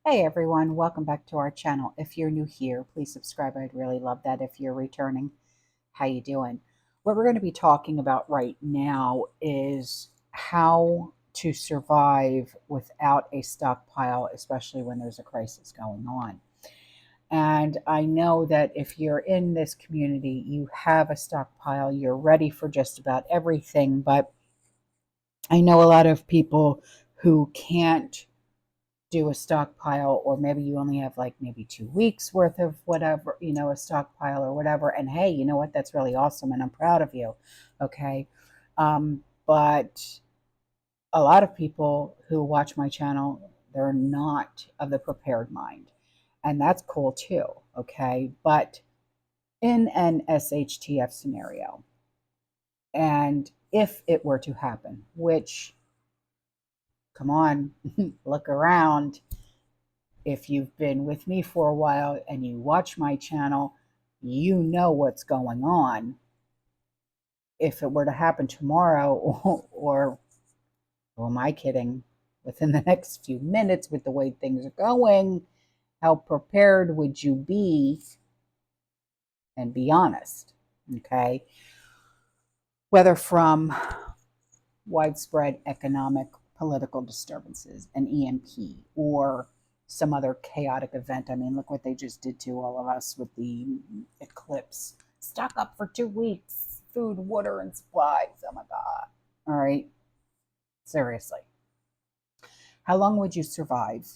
Hey everyone, welcome back to our channel. If you're new here, please subscribe. I'd really love that. If you're returning, how you doing? What we're going to be talking about right now is how to survive without a stockpile, especially when there's a crisis going on. And I know that if you're in this community, you have a stockpile, you're ready for just about everything, but I know a lot of people who can't do a stockpile, or maybe you only have like maybe 2 weeks worth of whatever, a stockpile or whatever. And hey, you know what? That's really awesome. And I'm proud of you. Okay. But a lot of people who watch my channel, they're not of the prepared mind. And that's cool too. Okay. But in an SHTF scenario, and if it were to happen, which, come on, look around. If you've been with me for a while and you watch my channel, you know what's going on. If it were to happen tomorrow, or who am I kidding, within the next few minutes with the way things are going, how prepared would you be? And be honest, okay? Whether from widespread economic, political disturbances, an EMP, or some other chaotic event. I mean, look what they just did to all of us with the eclipse. Stock up for 2 weeks, food, water, and supplies. Oh my God. All right. Seriously. How long would you survive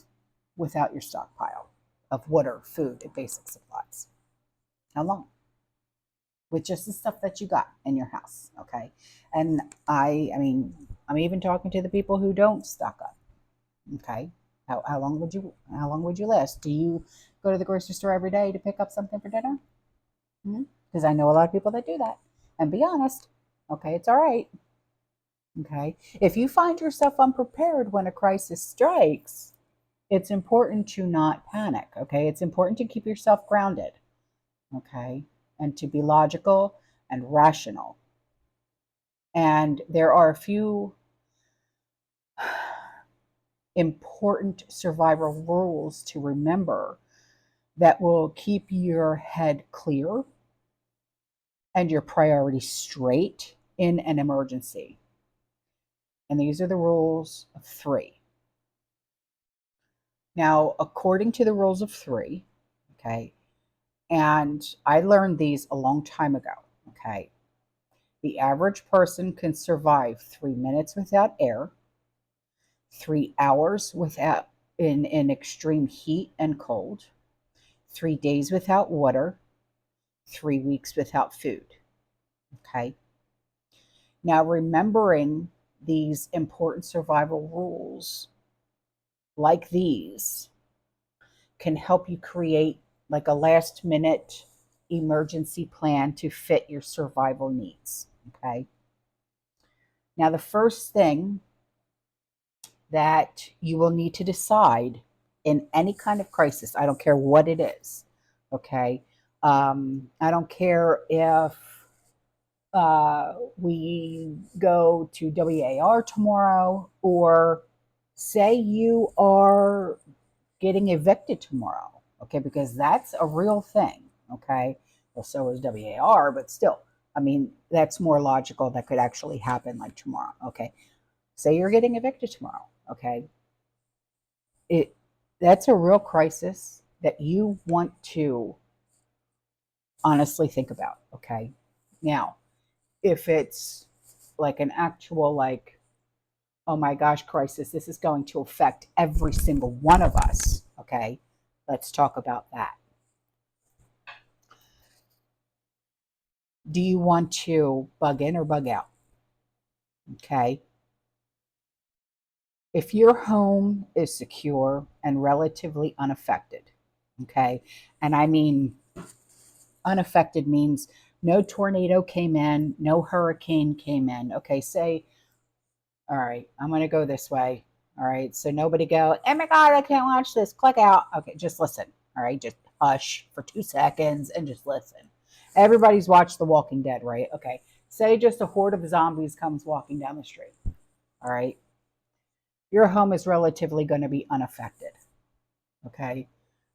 without your stockpile of water, food, and basic supplies? How long? With just the stuff that you got in your house, okay? And I mean, I'm even talking to the people who don't stock up, okay? How long would you last? Do you go to the grocery store every day to pick up something for dinner? Because I know a lot of people that do that. And be honest, okay, it's all right. Okay, if you find yourself unprepared when a crisis strikes, it's important to not panic. Okay, it's important to keep yourself grounded. Okay, and to be logical and rational. And there are a few important survival rules to remember that will keep your head clear and your priorities straight in an emergency. And these are the rules of three. Now, according to the rules of three, okay, and I learned these a long time ago, okay, the average person can survive 3 minutes without air, 3 hours without in extreme heat and cold, 3 days without water, 3 weeks without food. Okay. Now, remembering these important survival rules like these can help you create like a last minute emergency plan to fit your survival needs. Okay. Now, the first thing that you will need to decide in any kind of crisis, I don't care what it is, okay? I don't care if we go to WAR tomorrow, or say you are getting evicted tomorrow, okay? Because that's a real thing, okay? Well, so is WAR, but still, I mean, that's more logical. That could actually happen like tomorrow, okay? Say you're getting evicted tomorrow, okay? It That's a real crisis that you want to honestly think about, okay? Now, if it's like an actual like, oh my gosh, crisis, this is going to affect every single one of us, okay? Let's talk about that. Do you want to bug in or bug out? Okay. If your home is secure and relatively unaffected, okay, and I mean unaffected means no tornado came in, no hurricane came in. Okay, say, all right, I'm going to go this way. All right, so nobody go, oh my God, I can't watch this, click out. Okay, just listen. All right, just hush for 2 seconds and just listen. Everybody's watched The Walking Dead, right? Okay, say just a horde of zombies comes walking down the street. All right, your home is relatively going to be unaffected. okay?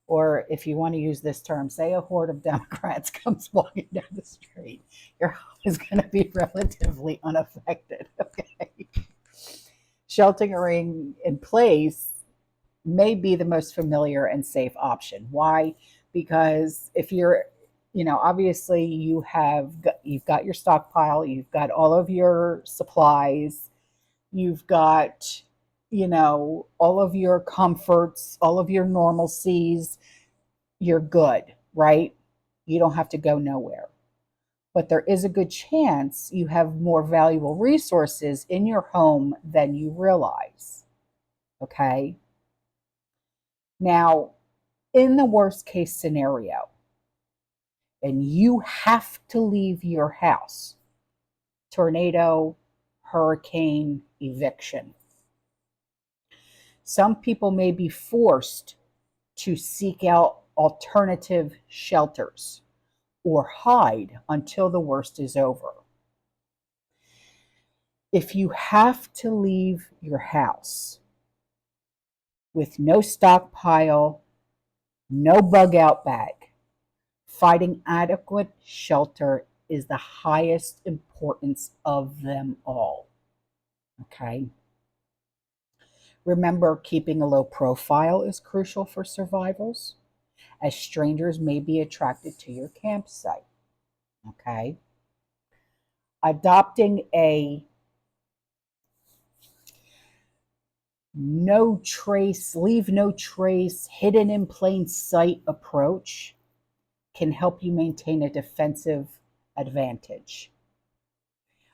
Or if you want to use this term, say a horde of Democrats comes walking down the street, your home is going to be relatively unaffected, okay? Sheltering in place may be the most familiar and safe option. Why? Because if you're, obviously you've got your stockpile, you've got all of your supplies, you've got, all of your comforts, all of your normalcies, you're good, right? You don't have to go nowhere. But there is a good chance you have more valuable resources in your home than you realize, okay? Now, in the worst case scenario, and you have to leave your house, tornado, hurricane, eviction, some people may be forced to seek out alternative shelters or hide until the worst is over. If you have to leave your house with no stockpile, no bug out bag, finding adequate shelter is the highest importance of them all. Okay? Remember, keeping a low profile is crucial for survivals, as strangers may be attracted to your campsite. Okay? Adopting a no trace, leave no trace, hidden in plain sight approach can help you maintain a defensive advantage.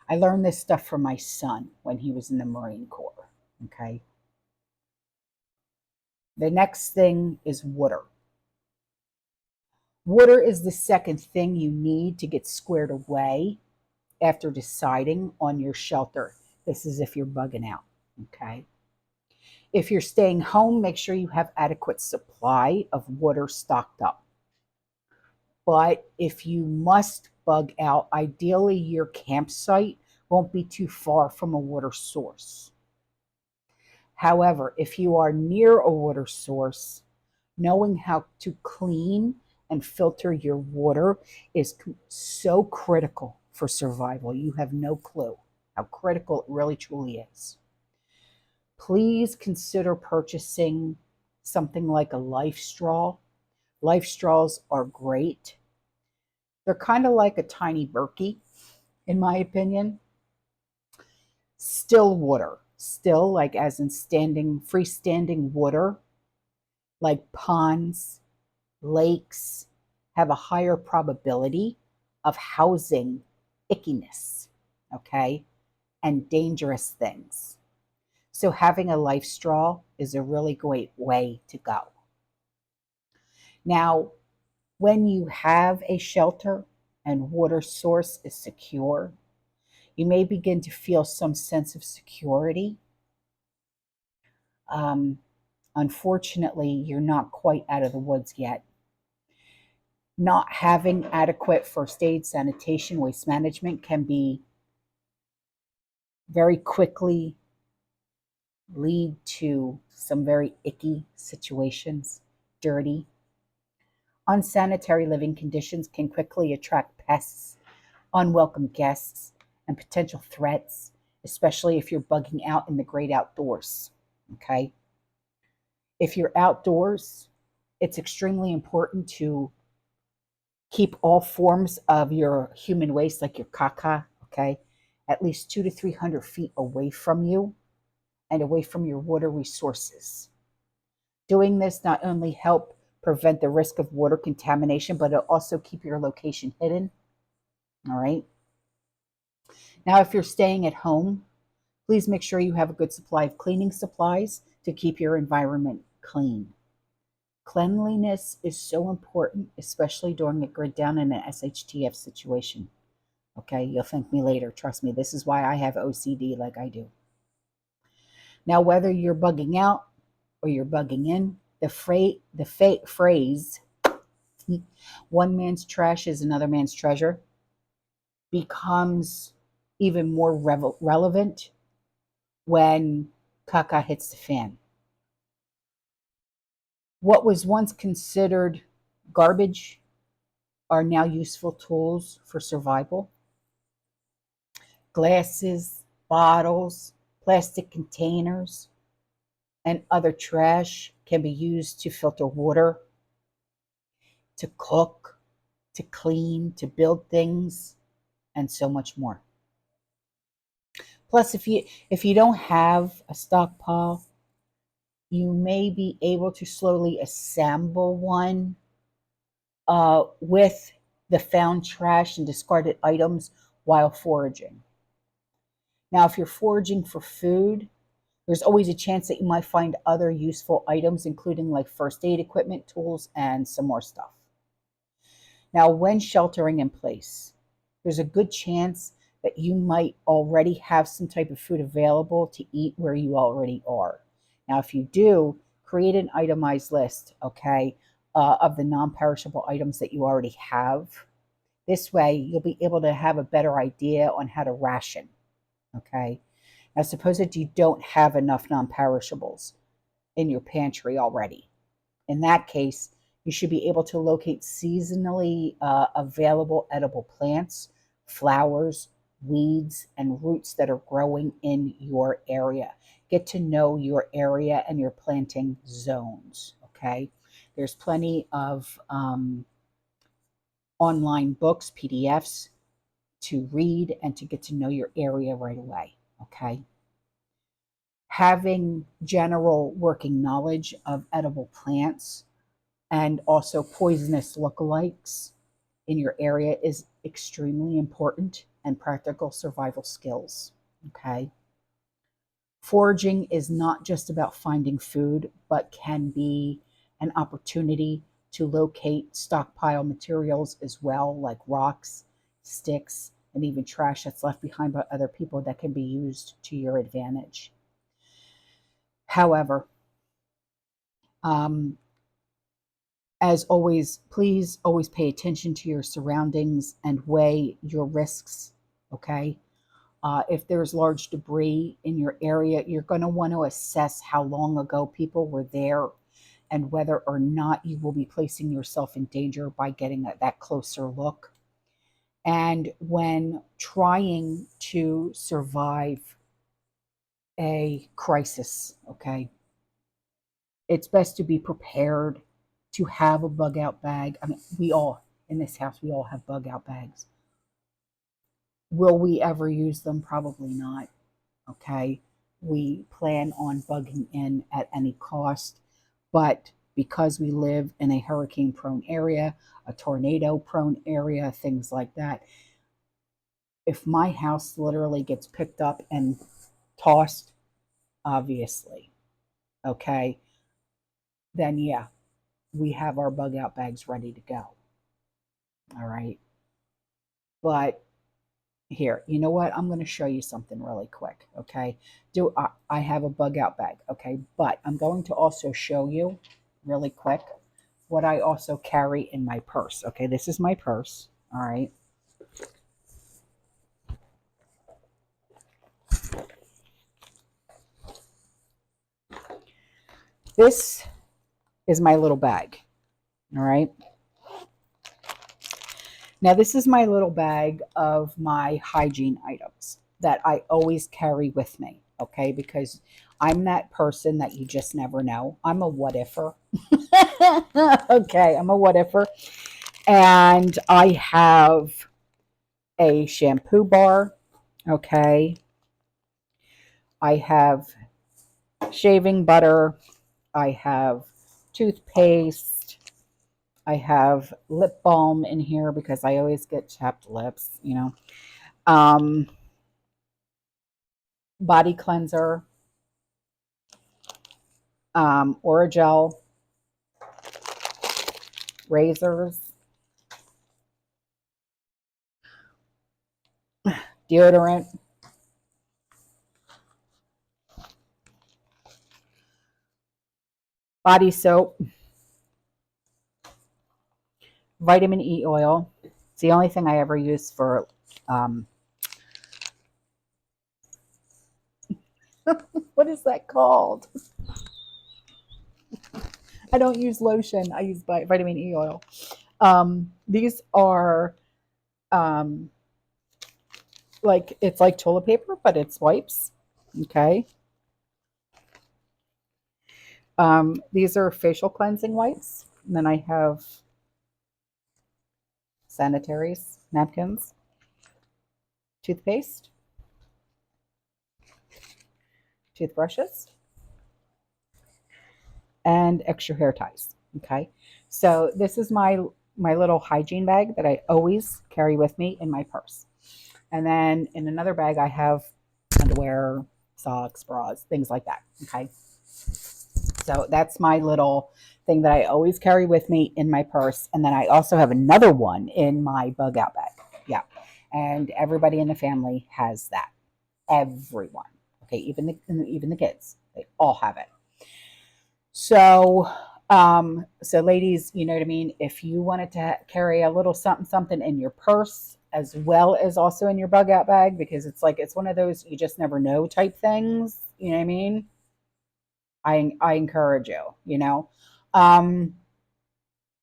I learned this stuff from my son when he was in the Marine Corps. Okay. The next thing is water. Water is the second thing you need to get squared away after deciding on your shelter. This is if you're bugging out. Okay. If you're staying home, make sure you have adequate supply of water stocked up. But if you must bug out, ideally your campsite won't be too far from a water source. However, if you are near a water source, knowing how to clean and filter your water is so critical for survival. You have no clue how critical it really truly is. Please consider purchasing something like a life straw. Life straws are great. They're kind of like a tiny Berkey, in my opinion. Still water, still like as in freestanding water, like ponds, lakes, have a higher probability of housing ickiness, okay, and dangerous things. So having a life straw is a really great way to go. Now, when you have a shelter and water source is secure, you may begin to feel some sense of security. Um, Unfortunately, you're not quite out of the woods yet. Not having adequate first aid, sanitation, waste management can be very quickly lead to some very icky situations, dirty. Unsanitary living conditions can quickly attract pests, unwelcome guests, and potential threats, especially if you're bugging out in the great outdoors. Okay? If you're outdoors, it's extremely important to keep all forms of your human waste, like your caca, okay, at least 200 to 300 feet away from you and away from your water resources. Doing this not only help prevent the risk of water contamination, but it'll also keep your location hidden. All right. Now, if you're staying at home, please make sure you have a good supply of cleaning supplies to keep your environment clean. Cleanliness is so important, especially during a grid down in an SHTF situation. Okay, you'll thank me later. Trust me, this is why I have OCD like I do. Now, whether you're bugging out or you're bugging in, the phrase, one man's trash is another man's treasure, becomes even more relevant when caca hits the fan. What was once considered garbage are now useful tools for survival. Glasses, bottles, plastic containers, and other trash can be used to filter water, to cook, to clean, to build things, and so much more. Plus, if you don't have a stockpile, you may be able to slowly assemble one with the found trash and discarded items while foraging. Now, if you're foraging for food, there's always a chance that you might find other useful items, including like first aid equipment, tools, and some more stuff. Now, when sheltering in place, there's a good chance that you might already have some type of food available to eat where you already are. Now, if you do, create an itemized list, okay, of the non perishable items that you already have. This way, you'll be able to have a better idea on how to ration, okay? Now, suppose that you don't have enough non perishables in your pantry already. In that case, you should be able to locate seasonally available edible plants, flowers, weeds, and roots that are growing in your area. Get to know your area and your planting zones, okay? There's plenty of online books, PDFs to read and to get to know your area right away, okay? Having general working knowledge of edible plants and also poisonous lookalikes in your area is extremely important and practical survival skills. Okay. Foraging is not just about finding food, but can be an opportunity to locate stockpile materials as well, like rocks, sticks, and even trash that's left behind by other people that can be used to your advantage. However, um, as always, please always pay attention to your surroundings and weigh your risks, okay? If there's large debris in your area, you're going to want to assess how long ago people were there and whether or not you will be placing yourself in danger by getting that closer look. And when trying to survive a crisis, okay, it's best to be prepared to have a bug out bag. I mean, we all in this house, we all have bug out bags. Will we ever use them? Probably not. Okay. We plan on bugging in at any cost, but because we live in a hurricane prone area, a tornado prone area, things like that, if my house literally gets picked up and tossed, obviously, okay, then yeah, we have our bug out bags ready to go. All right. But here, you know what? I'm going to show you something really quick. Okay. I have a bug out bag. Okay. But I'm going to also show you really quick what I also carry in my purse. Okay. This is my purse. All right. This is my little bag. All right. Now, this is my little bag of my hygiene items that I always carry with me, okay? Because I'm that person that you just never know. I'm a what ifer. Okay, I'm a what ifer. And I have a shampoo bar, okay? I have shaving butter. I have toothpaste. I have lip balm in here because I always get chapped lips, you know. Um, Body cleanser, Orajel, razors, deodorant, body soap, vitamin E oil. It's the only thing I ever use for, um, what is that called? I don't use lotion. I use vitamin E oil. These are um, like it's like toilet paper, but it's wipes. Okay. These are facial cleansing wipes. And then I have sanitaries, napkins, toothpaste, toothbrushes, and extra hair ties. Okay. So this is my little hygiene bag that I always carry with me in my purse. And then in another bag I have underwear, socks, bras, things like that. Okay. So that's my little thing that I always carry with me in my purse. And then I also have another one in my bug out bag. Yeah. And everybody in the family has that. Everyone. Okay. Even the kids, they all have it. So, so ladies, you know what I mean? If you wanted to carry a little something, something in your purse as well as also in your bug out bag, because it's like, it's one of those, you just never know type things. You know what I mean? I encourage you, you know. Um,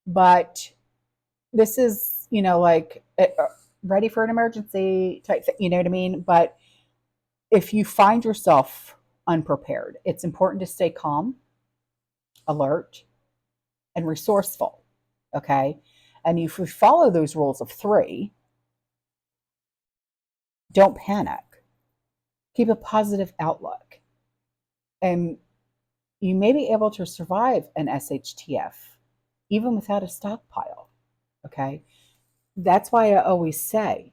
but this is, you know, like ready for an emergency type thing, you know what I mean? But if you find yourself unprepared, it's important to stay calm, alert, and resourceful. Okay. And if you follow those rules of three, don't panic, keep a positive outlook, and you may be able to survive an SHTF even without a stockpile. Okay. That's why I always say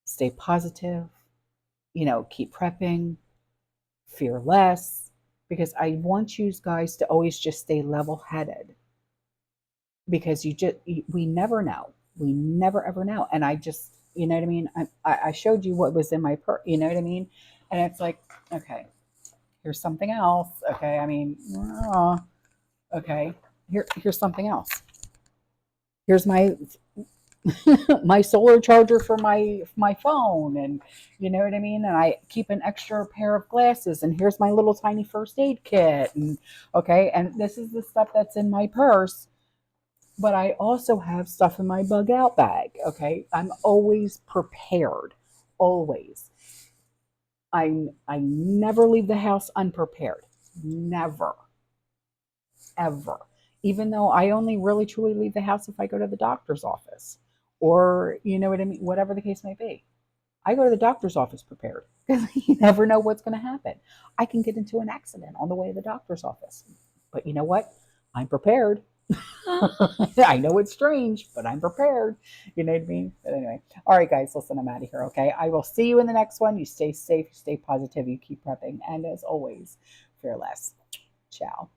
stay positive, you know, keep prepping, fear less, because I want you guys to always just stay level headed because we never know. We never ever know. And I just, you know what I mean? I showed you what was in my you know what I mean? And it's like, okay, here's something else. Okay. I mean, okay, here's something else. Here's my my solar charger for my phone, and you know what I mean, and I keep an extra pair of glasses, and here's my little tiny first aid kit, and okay, and this is the stuff that's in my purse, but I also have stuff in my bug out bag. Okay, I'm always prepared, always. I never leave the house unprepared, never, ever. Even though I only really truly leave the house if I go to the doctor's office, or you know what I mean, whatever the case may be. I go to the doctor's office prepared because you never know what's going to happen. I can get into an accident on the way to the doctor's office, but you know what? I'm prepared. I know it's strange, but I'm prepared. You know what I mean? But anyway, all right, guys, listen, I'm out of here. Okay, I will see you in the next one. You stay safe, you stay positive, you keep prepping, and as always, fearless. Ciao.